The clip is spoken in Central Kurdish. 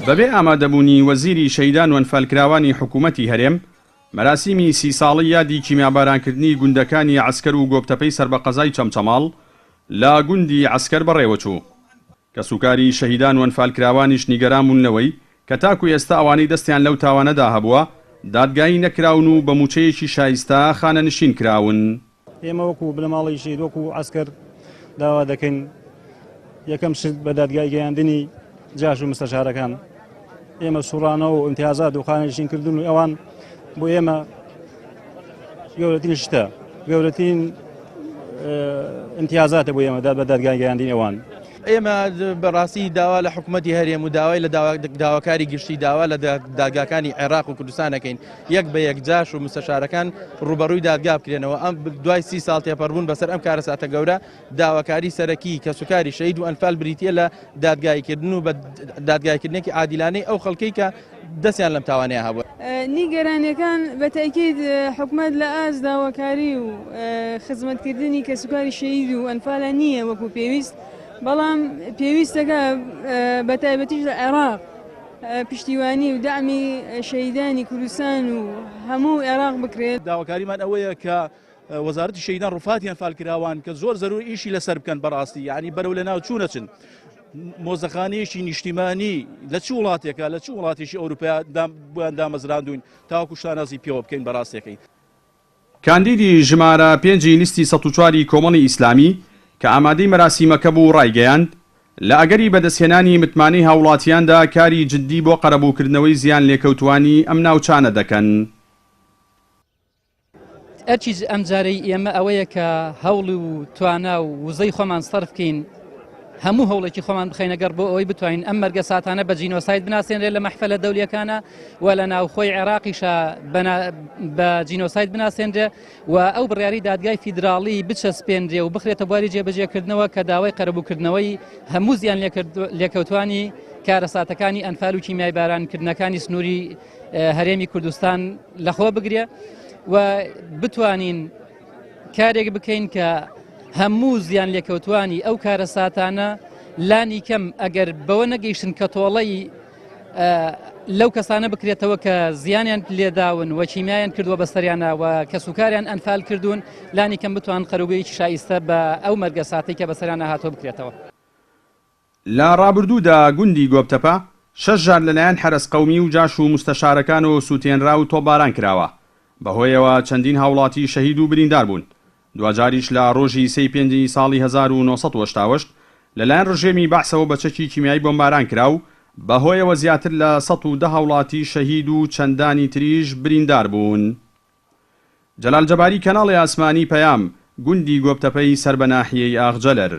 بەبێ ئامادەبوونی وەزیری شەیدان و ئەنفالکراوانی حکوومەتی هەرێم مەراسیمی 30 ساڵی یادی کیمیابارانکردنی گوندەکانی عەسکەر و گۆبتەپەی سەربەقەزای چەمچەماڵ لە گوندی عەسکەر بەڕێوەچوو کە سوکاری شەهیدان و ئەنفالکراوانیش نیگەران بوونەوەی کە تاکو ئێستا ئەوانەی دەستیان لەو تاوانەدا هەبووە دادگایی نەکراون و بە موچەیەکی شایستە خانەنشین کراون. ئێمە وەکو بنەماڵی شید وەکو عەسکەر داوا دەکەین یەکەم شت بە دادگای گەیاندنی جاش و مستەشارەکان. ئێمە سوڕانە و ئیمتیازات و خانەنشینکردن و ئەوان بۆ ئێمە گەورەترین شتە، گەورەترین ئیمتیازاتە بۆ ئێمە بە دادگای گەیاندنی ئەوان. ئێمە بەڕاستی داوا لە حکوومەتی هەرێم و داوای لە داواکاری گشتی داوا لە دادگاکانی عێراق و کوردستانەکەین یەک بە یەک جاش و مستەشارەکان ڕوبەڕووی دادگا بکرێنەوە. ئەم دوای 30 ساڵ تێپەڕبوون بەسەر ئەم کارەساتە گەورە داواکاری سەرەکی کە سوکاری شەهید و ئەنفال بریتیە لە دادگایکردن و بە دادگایکردنێکی عادیلانەی ئەو خەڵکەی کە دەستیان لەم تاوانەیە هەبووە. نیگەرانیەکان بەتاکید حکوومەت لە ئاز داواکاری و خزمەتکردنی کە سوکاری شەهید و ئەنفالە نییە وەکو پێویست، بەڵام پێویستەکە بە تایبەتیش لە عێراق پشتیوانی و دامی شەهیدانی کوردستان و هەموو عێراق بکرێت. داواکاریمان ئەوەیە کە وەزارەتی شەهیدان ڕووفاتی ئەنفالکراوان کە زۆر زەرور ئیشی لەسەر بکەن بەڕاستی، یعنی بەرەو لە ناو چوونەچن مۆزەخانەیەکی نیشتیمانی لە چ وڵاتێکە لە چ وڵاتێکی ئەوروپا بۆیان دامەزراندوین تاوەکو شانازی پێوە بکەین بەڕاستیەکەی. کاندیدی ژمارە 5 لیستی 104 کۆمەڵی ئیسلامی کە ئامادەی مەراسیمەکە بوو ڕایگەیاند لە ئەگەری بەدەستهێنانی متمانەی هاوڵاتیاندا کاری جددی بۆ قەرەبووکردنەوەی زیان لێکەوتوانی ئەم ناوچانە دەکەن. ئەرچیز ئەم جارەی ئێمە ئەوەیە کە هەوڵ و توانا و وزەی خۆمان سەرف بکەین، هەموو هەوڵێکی خۆمان بخەینەگەر بۆ ئەوەی بتوانین ئەم مەرگە ساتانە بە جینۆساید بناسێنرێت لە مەحفەلە دەولیەکانە و لە ناوخۆی عێراقیشە بە جینۆساید بناسێنرێ و ئەو بڕیاری دادگای فیدراڵی بچەسپێنرێ و بخرێتە بواری جێبەجێکردنەوە کە داوای قەرەبووکردنەوەی هەموو زیان لێکەوتوانی کارەساتەکانی ئەنفال و کیمیای بارانکردنەکانی سنووری هەرێمی کوردستان لەخۆ بگرێ و بتوانین کارێک بکەین کە هەموو زیان لێکەوتوانی ئەو کارەساتانە لانی کەم ئەگەر بەوە نەگەیشتن کە تۆڵەی لەو کەسانە بکرێتەوە کە زیانیان لێداون و کیمیایان کردووە بەسەریانە و کە سوکاریان ئەنفال کردوون لانی کەم بتوان قەرەبوویەکی شایستە بە ئەو مەرگە ساتەی کە بەسەریانە هاتۆ بکرێتەوە. لە ڕابردوودا گوندی گۆبتەپە 6 جار لەلایەن حرس قەومی و جاش و مستەشارەکان و سووتێنرا و تۆپباران کراوە بەهۆیەوە چەندین هاوڵاتی شەهید و بریندار بوون. دوجاریش لە ڕۆژی 3 ساڵی 1970 لەلایەن ڕژێمی بەعسەوە بە چەکی کیمیایی بۆمباران کراو بەهۆیەوە زیاتر لە 110 هاوڵاتی شەهید و چەندانی تریش بریندار بوون. جەلال جەباری کەناڵی ئاسمانی پەیام گوندی گۆبتەپەی سەر بە ناحیەی ئاغجەلەر.